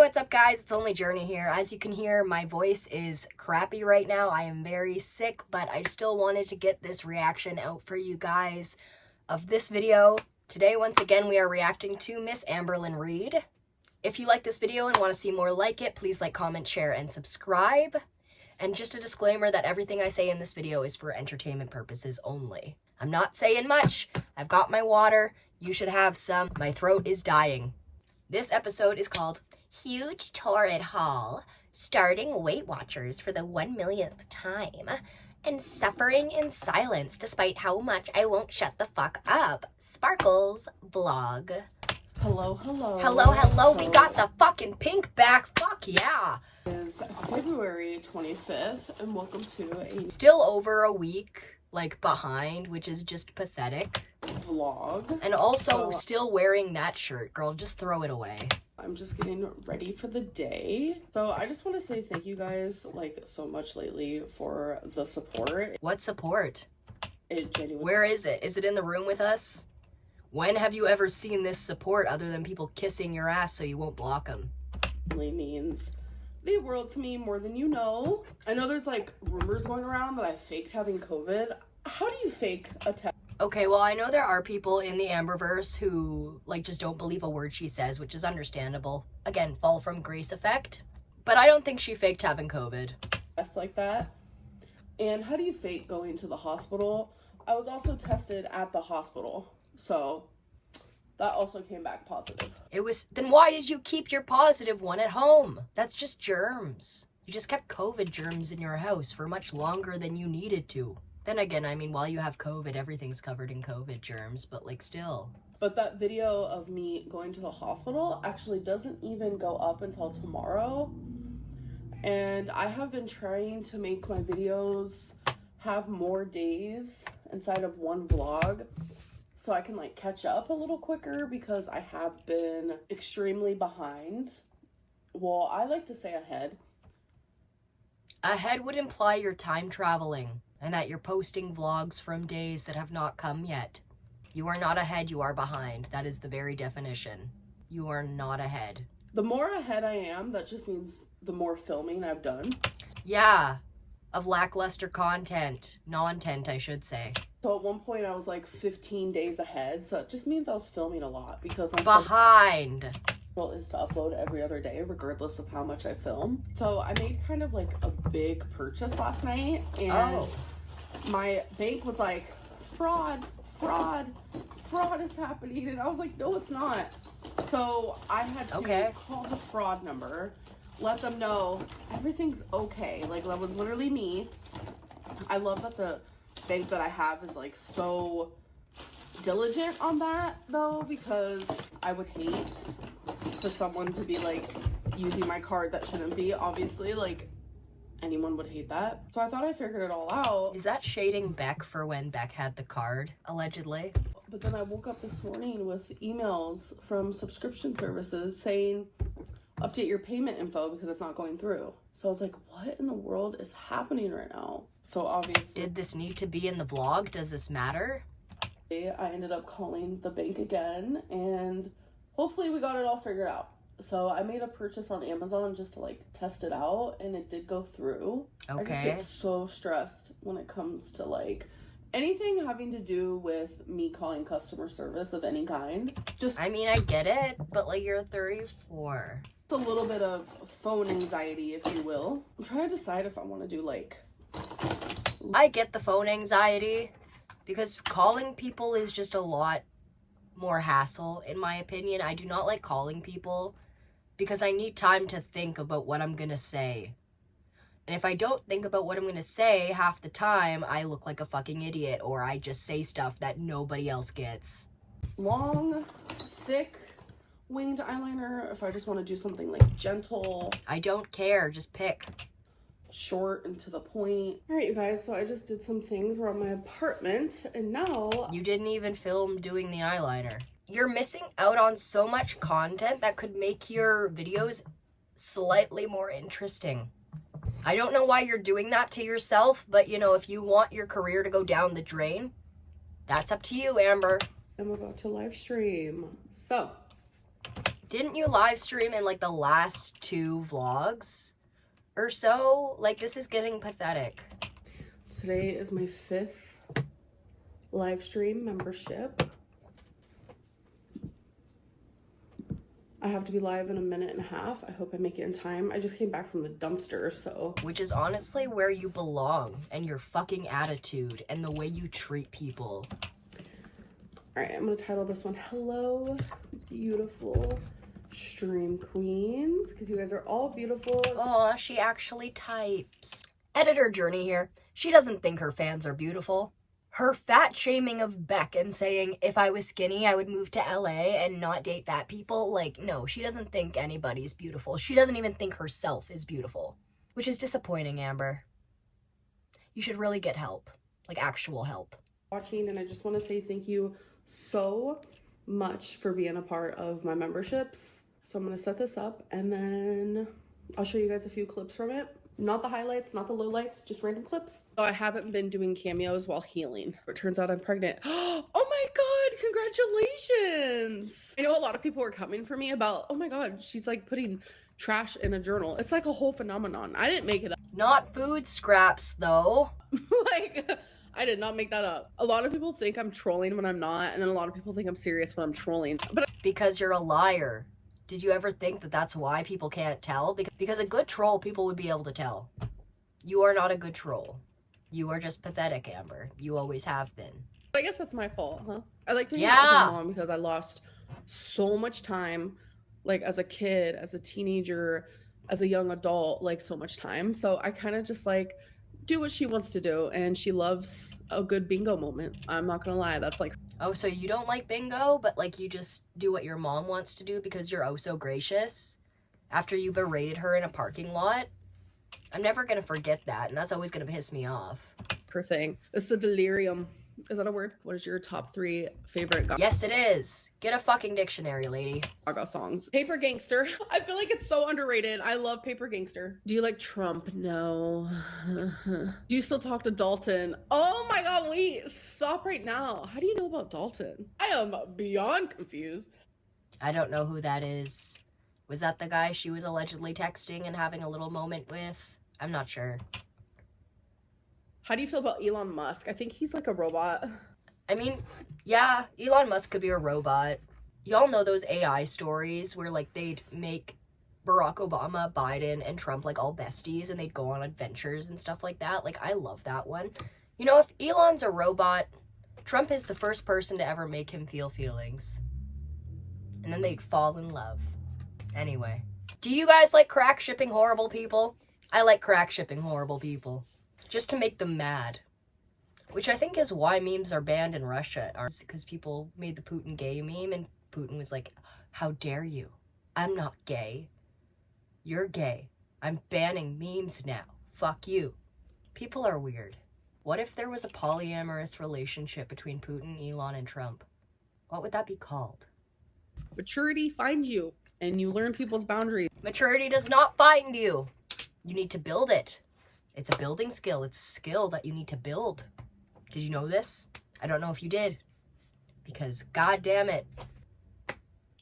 what's up guys? It's only Journey here. As you can hear, my voice is crappy right now. I am very sick, but I still wanted to get this reaction out for you guys of this video. Today, once again, we are reacting to Miss Amberlynn Reid. If you like this video and want to see more like it, please like, comment, share, and subscribe. And just a disclaimer that everything I say in this video is for entertainment purposes only. I'm not saying much. I've got my water. You should have some. My throat is dying. This episode is called Huge Torrid Haul, starting Weight Watchers for the 1 millionth time, and suffering in silence despite how much I won't shut the fuck up. Sparkles vlog. Hello, hello. Hello, hello. We got the fucking pink back. Fuck yeah. It is February 25th, and welcome to a Still over a week, like, behind, which is just pathetic. Vlog. And also still wearing that shirt. Girl, just throw it away. I'm just getting ready for the day. So I just want to say thank you guys, like, so much lately for the support. What support? It genuinely... Where is it? Is it in the room with us? When have you ever seen this support other than people kissing your ass so you won't block them? means the world to me more than you know. I know there's, like, rumors going around that I faked having COVID. How do you fake a test? Okay, well, I know there are people in the Amberverse who, like, just don't believe a word she says, which is understandable. Again, fall from grace effect. But I don't think she faked having COVID. Test like that. And how do you fake going to the hospital? I was also tested at the hospital, so that also came back positive. Then why did you keep your positive one at home? That's just germs. You just kept COVID germs in your house for much longer than you needed to. Then again, I mean, while you have COVID, everything's covered in COVID germs, but, like, still. But that video of me going to the hospital actually doesn't even go up until tomorrow. And I have been trying to make my videos have more days inside of one vlog so I can, like, catch up a little quicker because I have been extremely behind. Well, I like to say ahead. Ahead would imply you're time traveling and that you're posting vlogs from days that have not come yet. You are not ahead, you are behind. That is the very definition. You are not ahead. The more ahead I am, that just means the more filming I've done. Yeah, of lackluster content. Non-tent, I should say. So at one point I was like 15 days ahead, so it just means I was filming a lot because my behind schedule is to upload every other day regardless of how much I film. So I made kind of like a big purchase last night, and my bank was like, fraud is happening, and I was like, no, it's not. So I had to call the fraud number, let them know everything's okay. Like, that was literally me. I love that the bank that I have is, like, so diligent on that, though, because I would hate for someone to be, like, using my card that shouldn't be. Obviously, like, anyone would hate that. So I thought I figured it all out. Is that shading Beck for when Beck had the card, allegedly? But then I woke up this morning with emails from subscription services saying, update your payment info because it's not going through. So I was like, what in the world is happening right now? So obviously... Did this need to be in the vlog? Does this matter? I ended up calling the bank again, and hopefully we got it all figured out. So I made a purchase on Amazon just to, like, test it out, and it did go through. Okay. I just get so stressed when it comes to, like, anything having to do with me calling customer service of any kind. Just, I mean, I get it, but, like, you're 34. It's a little bit of phone anxiety, if you will. I'm trying to decide if I want to do, like... I get the phone anxiety, because calling people is just a lot more hassle, in my opinion. I do not like calling people because I need time to think about what I'm gonna say. And if I don't think about what I'm gonna say half the time, I look like a fucking idiot, or I just say stuff that nobody else gets. Long, thick winged eyeliner, if I just want to do something, like, gentle. I don't care, just pick. Short and to the point. All right, you guys, so I just did some things around my apartment, and now... You didn't even film doing the eyeliner. You're missing out on so much content that could make your videos slightly more interesting. I don't know why you're doing that to yourself, but, you know, if you want your career to go down the drain, that's up to you, Amber. I'm about to live stream. So, Didn't you live stream in like the last 2 vlogs or so? Like, this is getting pathetic. Today is my 5th live stream membership. I have to be live in a minute and a half. I hope I make it in time. I just came back from the dumpster, so. Which is honestly where you belong, and your fucking attitude and the way you treat people. All right, I'm gonna title this one, Hello, Beautiful Stream Queens, because you guys are all beautiful. Aw, she actually types. Editor Journey here. She doesn't think her fans are beautiful. Her fat shaming of Beck and saying, if I was skinny, I would move to LA and not date fat people. Like, no, she doesn't think anybody's beautiful. She doesn't even think herself is beautiful, which is disappointing, Amber. You should really get help, like actual help. Watching, and I just want to say thank you so much for being a part of my memberships. So I'm going to set this up and then I'll show you guys a few clips from it. Not the highlights, not the lowlights, just random clips. So I haven't been doing cameos while healing. It turns out I'm pregnant. Oh my God, congratulations. I know a lot of people were coming for me about, oh my God, she's like putting trash in a journal. It's like a whole phenomenon. I didn't make it up. Not food scraps, though. Like, I did not make that up. A lot of people think I'm trolling when I'm not, and then a lot of people think I'm serious when I'm trolling. But because you're a liar. Did you ever think that that's why people can't tell? Because a good troll, people would be able to tell. You are not a good troll. You are just pathetic, Amber. You always have been. I guess that's my fault, huh? I like to hang out with my mom because I lost so much time, like as a kid, as a teenager, as a young adult, like so much time. So I kind of just like do what she wants to do, and she loves a good bingo moment. I'm not gonna lie, that's like. Oh, so you don't like bingo, but like you just do what your mom wants to do because you're oh so gracious after you berated her in a parking lot? I'm never gonna forget that, and that's always gonna piss me off. Her thing. It's a delirium. Is that a word? What is your top 3 favorite Yes, it is. Get a fucking dictionary, lady. Gaga songs? Paper Gangster. I feel like it's so underrated. I love Paper Gangster. Do you like Trump? No. Do you still talk to Dalton? Oh my God, wait. Stop right now. How do you know about Dalton? I am beyond confused. I don't know who that is. Was that the guy she was allegedly texting and having a little moment with? I'm not sure. How do you feel about Elon Musk? I think he's like a robot. I mean, yeah, Elon Musk could be a robot. Y'all know those AI stories where like they'd make Barack Obama, Biden, and Trump like all besties and they'd go on adventures and stuff like that. Like, I love that one. You know, if Elon's a robot, Trump is the first person to ever make him feel feelings. And then they'd fall in love. Anyway. Do you guys like crack shipping horrible people? I like crack shipping horrible people. Just to make them mad. Which I think is why memes are banned in Russia. Because people made the Putin gay meme and Putin was like, how dare you? I'm not gay. You're gay. I'm banning memes now. Fuck you. People are weird. What if there was a polyamorous relationship between Putin, Elon, and Trump? What would that be called? Maturity finds you, and you learn people's boundaries. Maturity does not find you. You need to build it. It's a building skill. It's a skill that you need to build. Did you know this? I don't know if you did. Because, god damn it.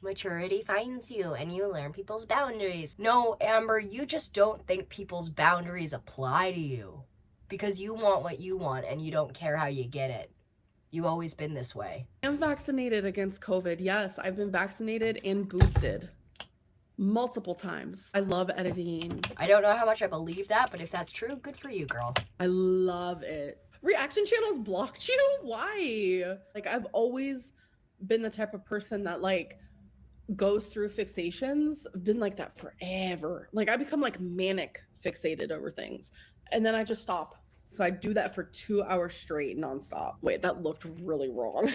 Maturity finds you and you learn people's boundaries. No, Amber, you just don't think people's boundaries apply to you. Because you want what you want and you don't care how you get it. You've always been this way. I'm vaccinated against COVID. Yes, I've been vaccinated and boosted. Multiple times. I love editing. I don't know how much I believe that, but if that's true, good for you, girl. I love it. Reaction channels blocked you? Why? Like, I've always been the type of person that like goes through fixations. I've been like that forever. Like, I become like manic fixated over things and then I just stop. So I do that for 2 hours straight nonstop. Wait, that looked really wrong.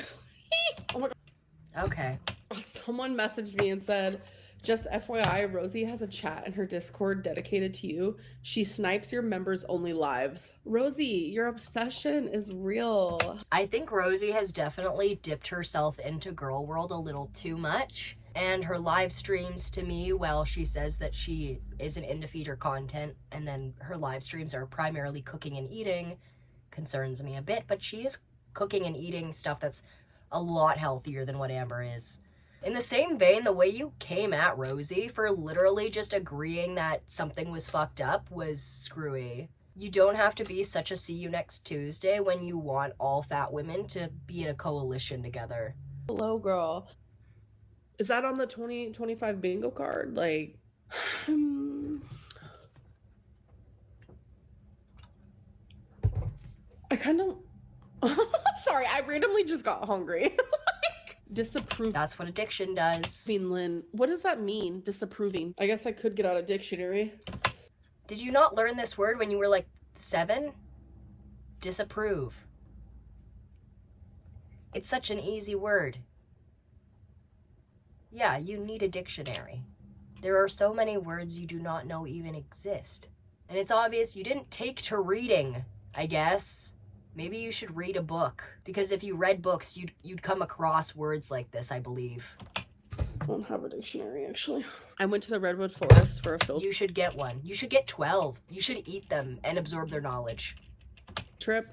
Oh my God. Okay. Someone messaged me and said, just FYI, Rosie has a chat in her Discord dedicated to you. She snipes your members' only lives. Rosie, your obsession is real. I think Rosie has definitely dipped herself into girl world a little too much. And her live streams to me, while she says that she isn't into feeder content, and then her live streams are primarily cooking and eating, concerns me a bit. But she is cooking and eating stuff that's a lot healthier than what Amber is. In the same vein, the way you came at Rosie for literally just agreeing that something was fucked up was screwy. You don't have to be such a see you next Tuesday when you want all fat women to be in a coalition together. Hello, girl. Is that on the 2025 bingo card? Like, I kind of... Sorry, I randomly just got hungry. Disapprove. That's what addiction does. I mean, Lynn, what does that mean, disapproving? I guess I could get out a dictionary. Did you not learn this word when you were like 7? Disapprove. It's such an easy word. Yeah, you need a dictionary. There are so many words you do not know even exist. And it's obvious you didn't take to reading, I guess. Maybe you should read a book. Because if you read books, you'd come across words like this, I believe. I don't have a dictionary, actually. I went to the Redwood Forest for a field You should get one. You should get 12. You should eat them and absorb their knowledge. trip.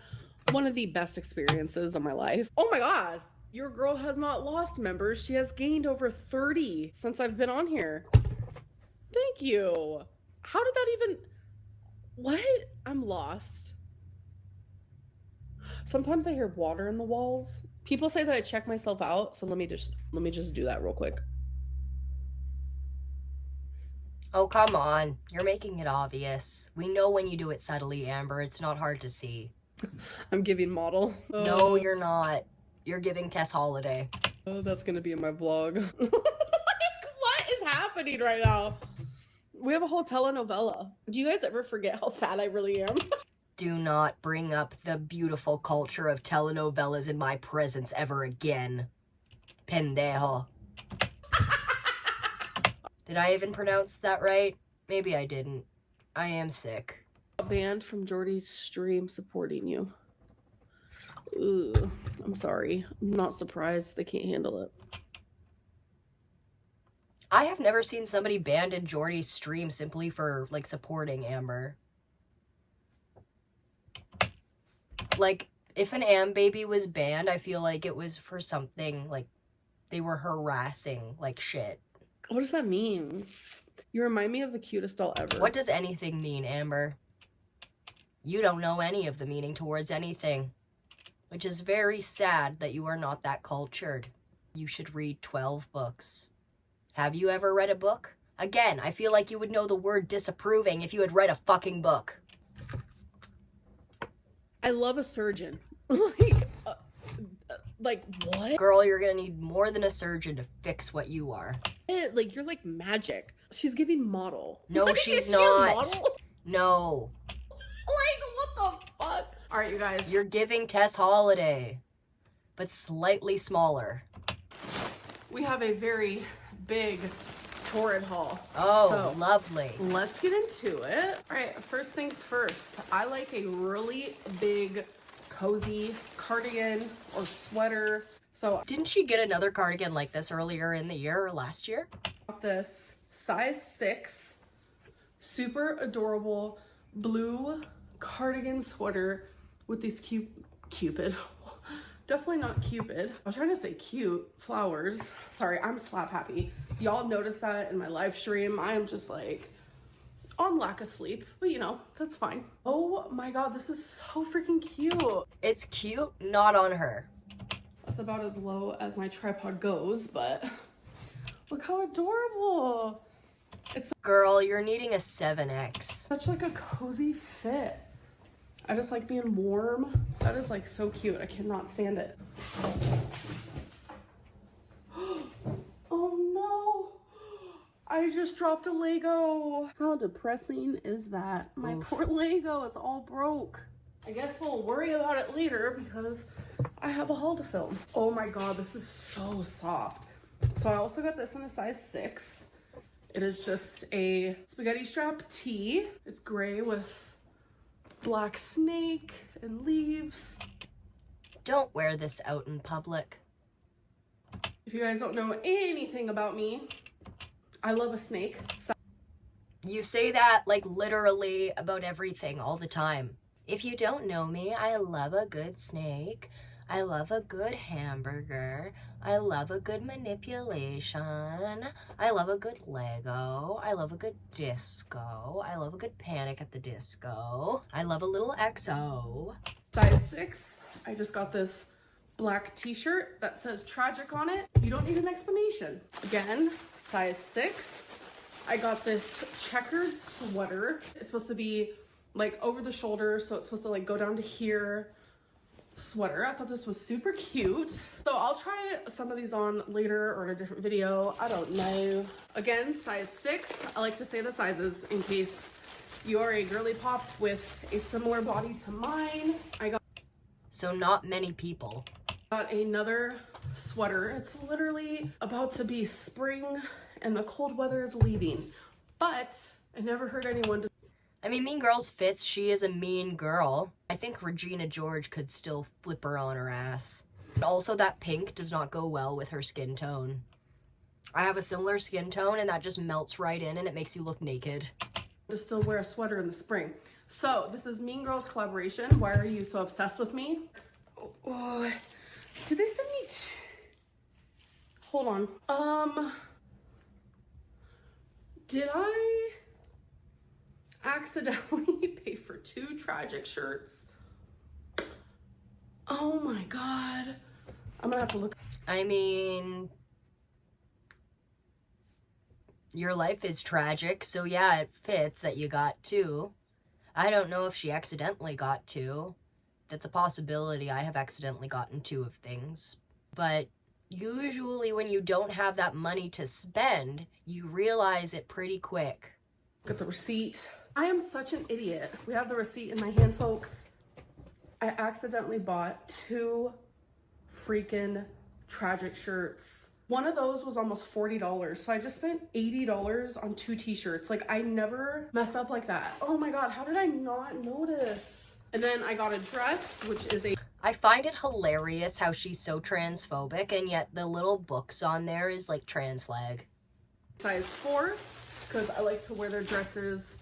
One of the best experiences of my life. Oh my god! Your girl has not lost members. She has gained over 30 since I've been on here. Thank you. How did that even... What? I'm lost. Sometimes I hear water in the walls. People say that I check myself out, so let me just do that real quick. Oh, come on. You're making it obvious. We know when you do it subtly, Amber. It's not hard to see. I'm giving model. No, you're not. You're giving Tess Holiday. Oh, that's gonna be in my vlog. Like, what is happening right now? We have a whole telenovela. Do you guys ever forget how fat I really am? Do not bring up the beautiful culture of telenovelas in my presence ever again. Pendejo. Did I even pronounce that right? Maybe I didn't. I am sick. Banned from Jordy's stream supporting you. Ooh, I'm sorry. I'm not surprised they can't handle it. I have never seen somebody banned in Jordy's stream simply for, like, supporting Amber. Like, if an Am baby was banned, I feel like it was for something, like, they were harassing, like, shit. What does that mean? You remind me of the cutest doll ever. What does anything mean, Amber? You don't know any of the meaning towards anything. Which is very sad that you are not that cultured. You should read 12 books. Have you ever read a book? Again, I feel like you would know the word disapproving if you had read a fucking book. I love a surgeon. Like what? Girl, you're gonna need more than a surgeon to fix what you are. Like, you're like magic. She's giving model. No, Like, she's is she a not. model? No. Like, what the fuck? All right, you guys. You're giving Tess Holiday, but slightly smaller. We have a very big torrid haul. Oh, So, lovely. let's get into it. All right, first things first. I like a really big, cozy cardigan or sweater. So Didn't she get another cardigan like this earlier in the year or last year? I got this size 6, super adorable blue cardigan sweater with these Cupid. Definitely not Cupid. I was trying to say cute flowers. Sorry, I'm slap happy. Y'all noticed that in my live stream. I am just like on lack of sleep, but you know, that's fine. Oh my god, this is so freaking cute. It's cute, not on her. That's about as low as my tripod goes, but look how adorable. It's Girl, you're needing a 7X. such like a cozy fit. I just like being warm. That is like so cute. I cannot stand it. Oh no. I just dropped a Lego. How depressing is that? My Oof. poor Lego is all broke. I guess we'll worry about it later because I have a haul to film. Oh my god, this is so soft. So I also got this in a size 6. It is just a spaghetti strap tee. It's gray with black snake and leaves. Don't wear this out in public. If you guys don't know anything about me, I love a snake. So You say that like literally about everything all the time. If you don't know me, I love a good snake. I love a good hamburger. I love a good manipulation. I love a good Lego. I love a good disco. I love a good Panic at the Disco. I love a little XO. Size 6. I just got this black t-shirt that says tragic on it. You don't need an explanation. Again, size 6. I got this checkered sweater. It's supposed to be like over the shoulder, so it's supposed to like go down to here. Sweater. I thought this was super cute. So I'll try some of these on later or in a different video. I don't know. Again, size 6. I like to say the sizes in case you are a girly pop with a similar body to mine. I got not many people. Got another sweater. It's literally about to be spring and the cold weather is leaving, but I never heard anyone I mean, Mean Girls fits. She is a mean girl. I think Regina George could still flip her on her ass. Also, that pink does not go well with her skin tone. I have a similar skin tone and that just melts right in and it makes you look naked. to still wear a sweater in the spring. So this is Mean Girls collaboration. Why Are You So Obsessed With Me? Oh, did they send me hold on. Did I accidentally pay for 2 tragic shirts? Oh my god. I'm gonna have to look. I mean, your life is tragic, so yeah, it fits that you got 2. I don't know if she accidentally got 2. That's a possibility. I have accidentally gotten 2 of things. But usually when you don't have that money to spend, you realize it pretty quick. Look at the receipt. I am such an idiot. We have the receipt in my hand, folks. I accidentally bought 2 freaking tragic shirts. One of those was almost $40, so I just spent $80 on 2 t-shirts. Like, I never mess up like that. Oh my god, how did I not notice? And then I got a dress, which is a... I find it hilarious how she's so transphobic, and yet the little books on there is like trans flag. size 4, because I like to wear their dresses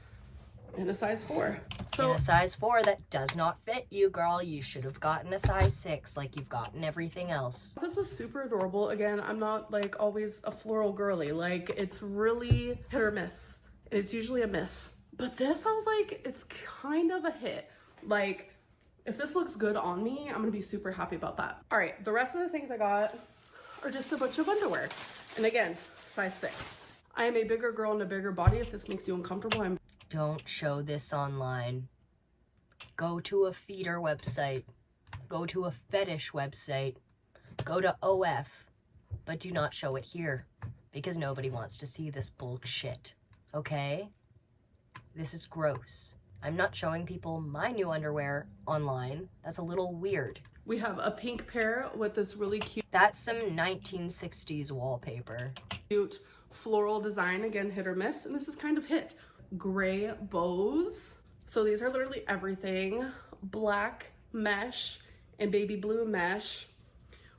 in a size 4. So in a size 4 that does not fit you, girl. You should have gotten a size 6 like you've gotten everything else. this was super adorable. Again, I'm not like always a floral girly. Like, it's really hit or miss. And it's usually a miss. But this, I was like, it's kind of a hit. Like, if this looks good on me, I'm gonna be super happy about that. All right, the rest of the things I got are just a bunch of underwear. And again, size 6. I am a bigger girl in a bigger body. If this makes you uncomfortable, Don't show this online. Go to a feeder website. Go to a fetish website. Go to OF. But do not show it here, because nobody wants to see this bullshit. Okay? This is gross. I'm not showing people my new underwear online. That's a little weird. we have a pink pair with this really That's some 1960s wallpaper. cute floral design. Again, hit or miss. And this is kind of hit. Gray bows. So these are literally everything. Black mesh and baby blue mesh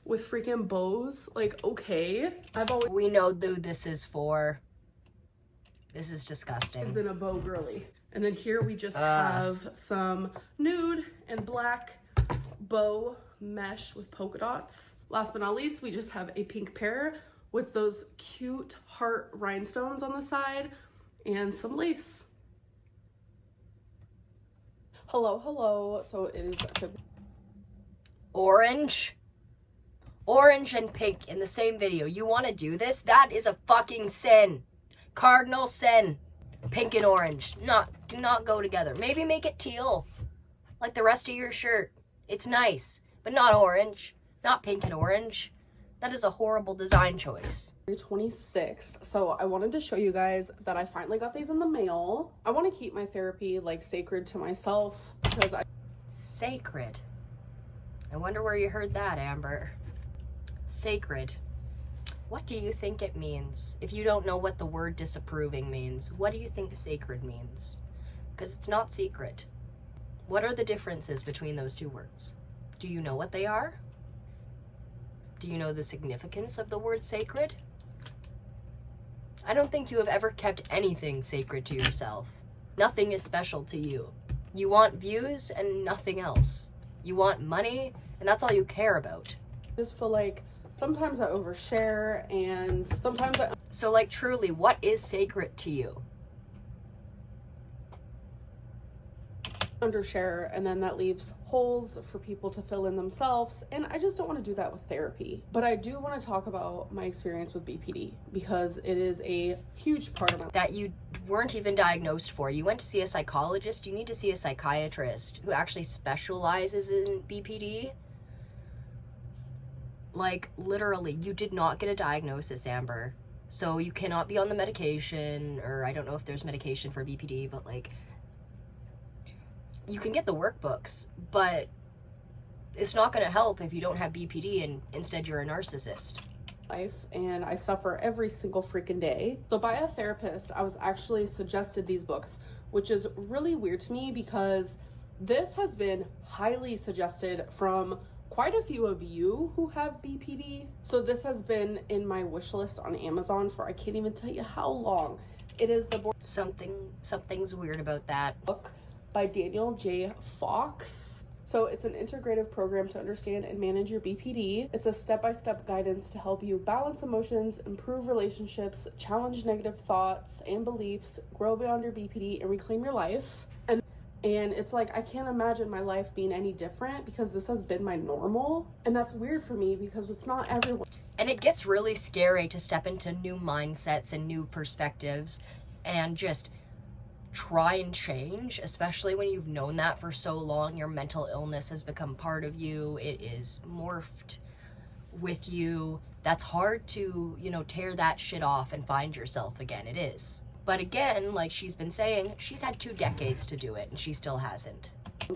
with freaking bows. Like, okay. I've always We know who this is for. This is disgusting. been a bow girly. And then here we just have some nude and black bow mesh with polka dots. Last but not least, we just have a pink pair with those cute heart rhinestones on the side and some lace. Hello, hello. So it is Orange and pink in the same video. You want to do this? That is a fucking sin. Cardinal sin. Pink and orange do not go together. Maybe make it teal like the rest of your shirt. It's nice, but not orange, not pink and orange. That is a horrible design choice. 26th. So I wanted to show you guys that I finally got these in the mail. I want to keep my therapy like sacred to myself because Sacred. I wonder where you heard that, Amber. Sacred. What do you think it means? If you don't know what the word disapproving means, what do you think sacred means? Because it's not secret. What are the differences between those 2 words? Do you know what they are? Do you know the significance of the word sacred? I don't think you have ever kept anything sacred to yourself. Nothing is special to you. You want views and nothing else. You want money and that's all you care about. I just feel like sometimes I overshare and sometimes I So like truly, what is sacred to you? undershare, and then that leaves holes for people to fill in themselves, and I just don't want to do that with therapy. But I do want to talk about my experience with BPD because it is a huge part of my life. That you weren't even diagnosed for. You went to see a psychologist. You need to see a psychiatrist who actually specializes in BPD. Like, literally, you did not get a diagnosis, Amber. So you cannot be on the medication, or I don't know if there's medication for BPD, but like, you can get the workbooks, but it's not going to help if you don't have BPD and instead you're a narcissist. Life, and I suffer every single freaking day. So by a therapist, I was actually suggested these books, which is really weird to me because this has been highly suggested from quite a few of you who have BPD. So this has been in my wish list on Amazon for I can't even tell you how long. It is the Something's weird about that book by Daniel J. Fox. So it's an integrative program to understand and manage your BPD. It's a step-by-step guidance to help you balance emotions, improve relationships, challenge negative thoughts and beliefs, grow beyond your BPD, and reclaim your life. And it's like, I can't imagine my life being any different because this has been my normal. And that's weird for me because it's not everyone. And it gets really scary to step into new mindsets and new perspectives and just try and change, especially when you've known that for so long. Your mental illness has become part of you. It is morphed with you. That's hard to, tear that shit off and find yourself again. It is. But again, like she's been saying, she's had 2 decades to do it and she still hasn't.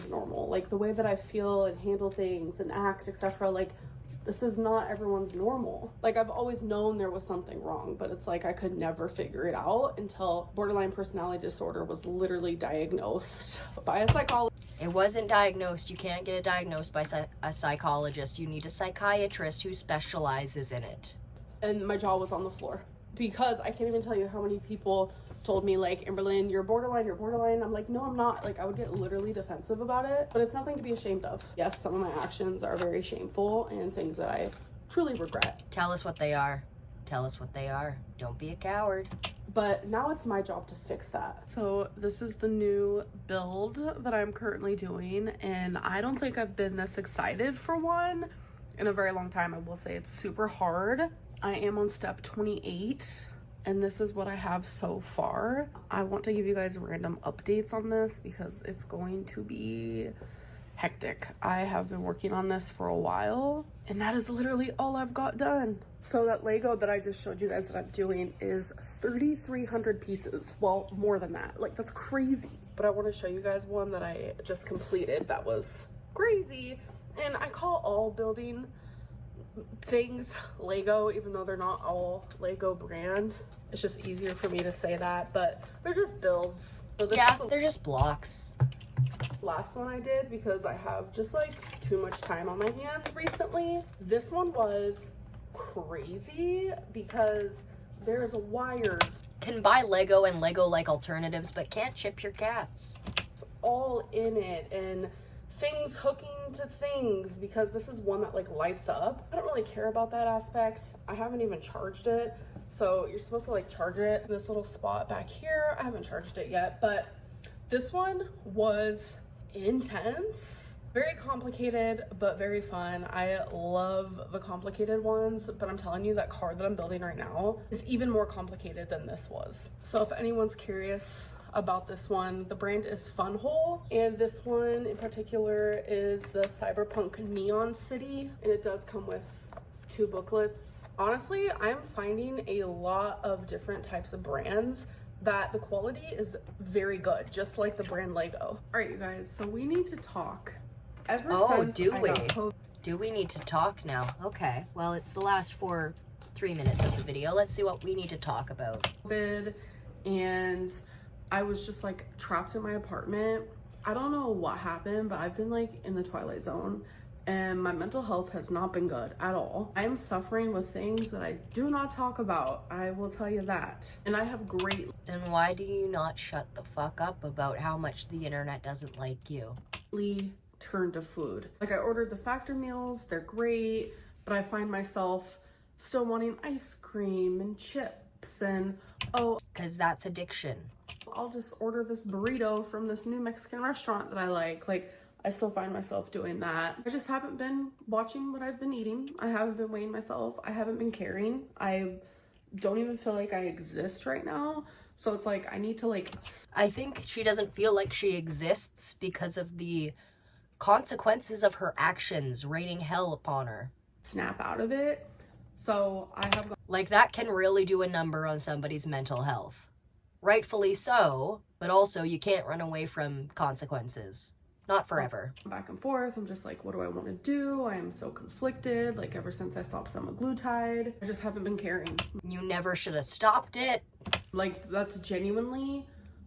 Normal, like the way that I feel and handle things and act, etc. Like, this is not everyone's normal. Like, I've always known there was something wrong, but it's like I could never figure it out until borderline personality disorder was literally diagnosed by a psychologist. It wasn't diagnosed. You can't get it diagnosed by a psychologist. You need a psychiatrist who specializes in it. And my jaw was on the floor because I can't even tell you how many people told me, like, Amberlynn, you're borderline. I'm like, no, I'm not. Like, I would get literally defensive about it, but it's nothing to be ashamed of. Yes, some of my actions are very shameful and things that I truly regret. Tell us what they are. Tell us what they are. Don't be a coward. But now it's my job to fix that. So this is the new build that I'm currently doing, and I don't think I've been this excited for one in a very long time. I will say it's super hard. I am on step 28. And this is what I have so far. I want to give you guys random updates on this because it's going to be hectic. I have been working on this for a while, and that is literally all I've got done. So that Lego that I just showed you guys that I'm doing is 3,300 pieces. Well, more than that. Like, that's crazy. But I want to show you guys one that I just completed that was crazy. And I call all building things Lego, even though they're not all Lego brand. It's just easier for me to say that, but they're just builds. So yeah, they're just blocks. Last one I did because I have just like too much time on my hands recently. This one was crazy because there's wires. Can buy Lego and Lego-like alternatives, but can't ship your cats. It's all in it, and things hooking to things because this is one that like lights up. I don't really care about that aspect. I haven't even charged it. So you're supposed to like charge it in this little spot back here. I haven't charged it yet, but this one was intense. Very complicated, but very fun. I love the complicated ones, but I'm telling you that card that I'm building right now is even more complicated than this was. So if anyone's curious about this one, the brand is Funhole, and this one in particular is the Cyberpunk Neon City, and it does come with 2 booklets. Honestly, I'm finding a lot of different types of brands that the quality is very good, just like the brand Lego. All right, you guys, so we need to talk. Do we need to talk now? Okay, well, it's the last 3 minutes of the video. Let's see what we need to talk about. COVID, and I was just like trapped in my apartment. I don't know what happened, but I've been like in the twilight zone, and my mental health has not been good at all. I am suffering with things that I do not talk about. I will tell you that. And I have great... Then why do you not shut the fuck up about how much the internet doesn't like you? turn to food. Like I ordered the factor meals, they're great, but I find myself still wanting ice cream and chips and, oh, because that's addiction. I'll just order this burrito from this new Mexican restaurant that I like. Like, I still find myself doing that. I just haven't been watching what I've been eating. I haven't been weighing myself. I haven't been caring. I don't even feel like I exist right now. So it's like, I need to like... I think she doesn't feel like she exists because of the consequences of her actions raining hell upon her. Snap out of it. So I have... Like, that can really do a number on somebody's mental health. Rightfully so, but also you can't run away from consequences. Not forever. Back and forth. I'm just like, what do I want to do? I am so conflicted. Like, ever since I stopped semaglutide, I just haven't been caring. You never should have stopped it. Like, that's genuinely,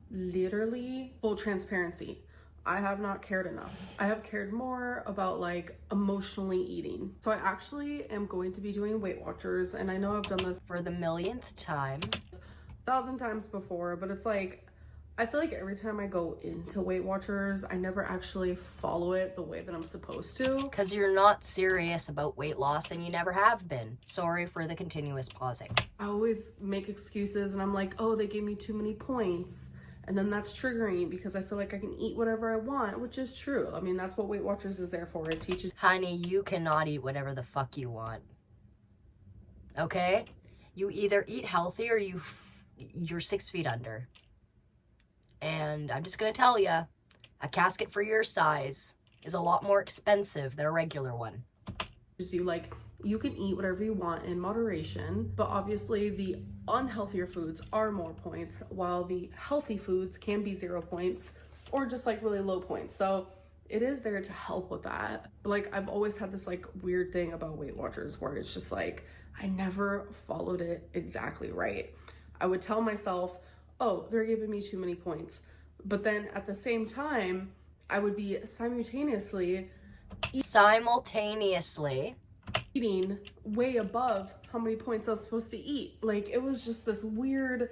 literally, full transparency. I have not cared enough. I have cared more about like emotionally eating. So I actually am going to be doing Weight Watchers, and I know I've done this for the millionth time. 1,000 times before, but it's like, I feel like every time I go into Weight Watchers, I never actually follow it the way that I'm supposed to. Because you're not serious about weight loss and you never have been. Sorry for the continuous pausing. I always make excuses and I'm like, oh, they gave me too many points. And then that's triggering because I feel like I can eat whatever I want, which is true. I mean, that's what Weight Watchers is there for. It teaches... Honey, you cannot eat whatever the fuck you want. Okay? You either eat healthy or you're 6 feet under. And I'm just gonna tell you, a casket for your size is a lot more expensive than a regular one. You can eat whatever you want in moderation, but obviously the unhealthier foods are more points, while the healthy foods can be 0 points or just like really low points. So it is there to help with that. But like, I've always had this like weird thing about Weight Watchers where it's just like, I never followed it exactly right. I would tell myself, oh, they're giving me too many points. But then at the same time, I would be simultaneously eating way above how many points I was supposed to eat. Like, it was just this weird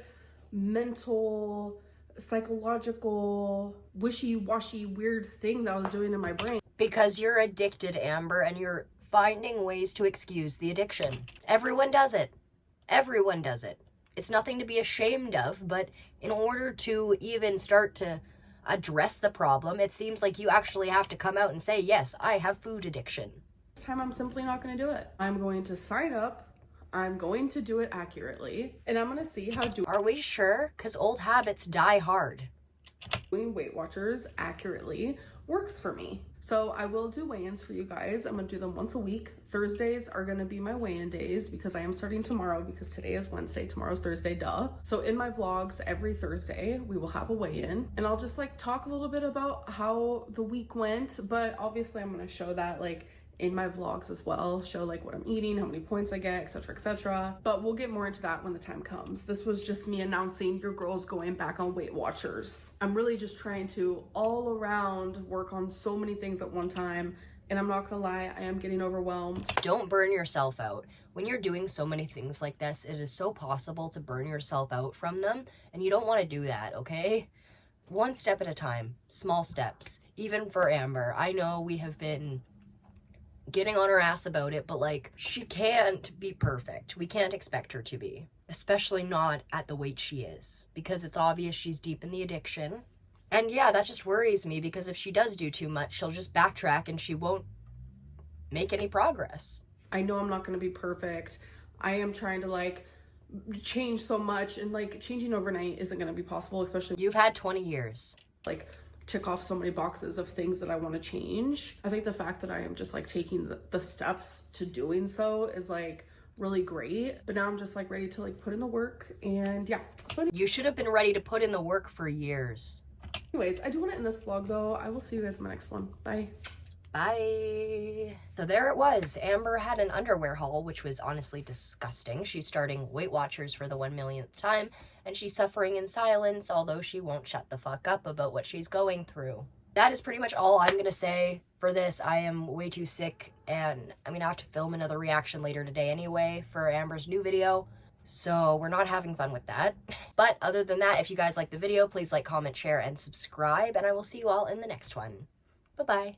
mental, psychological, wishy-washy weird thing that I was doing in my brain. Because you're addicted, Amber, and you're finding ways to excuse the addiction. Everyone does it. Everyone does it. It's nothing to be ashamed of, but in order to even start to address the problem, it seems like you actually have to come out and say, yes, I have food addiction. This time I'm simply not going to do it. I'm going to sign up. I'm going to do it accurately, and I'm going to see how Are we sure? Because old habits die hard. Doing Weight Watchers accurately works for me. So I will do weigh-ins for you guys. I'm gonna do them once a week. Thursdays are gonna be my weigh-in days because I am starting tomorrow, because today is Wednesday, tomorrow's Thursday, duh. So in my vlogs every Thursday, we will have a weigh-in, and I'll just like talk a little bit about how the week went, but obviously I'm gonna show that like in my vlogs as well, show like what I'm eating, how many points I get, etc, etc. But we'll get more into that when the time comes. This was just me announcing your girl's going back on Weight Watchers. I'm really just trying to all around work on so many things at one time, and I'm not gonna lie, I am getting overwhelmed. Don't burn yourself out. When you're doing so many things like this, it is so possible to burn yourself out from them, and you don't want to do that, okay? One step at a time, small steps. Even for Amber, I know we have been getting on her ass about it, but like, she can't be perfect. We can't expect her to be, especially not at the weight she is, because it's obvious she's deep in the addiction. And yeah, that just worries me, because if she does do too much, she'll just backtrack and she won't make any progress. I know I'm not going to be perfect. I am trying to like change so much, and like changing overnight isn't going to be possible, especially you've had 20 years. Like, tick off so many boxes of things that I want to change. I think the fact that I am just like taking the steps to doing so is like really great, but now I'm just like ready to like put in the work, and yeah. So you should have been ready to put in the work for years. Anyways, I do want to end this vlog though. I will see you guys in my next one. Bye. Bye. So there it was. Amber had an underwear haul, which was honestly disgusting. She's starting Weight Watchers for the 1 millionth time, and she's suffering in silence, although she won't shut the fuck up about what she's going through. That is pretty much all I'm gonna say for this. I am way too sick, and I'm gonna have to film another reaction later today anyway for Amber's new video, so we're not having fun with that. But other than that, if you guys like the video, please like, comment, share, and subscribe, and I will see you all in the next one. Bye-bye.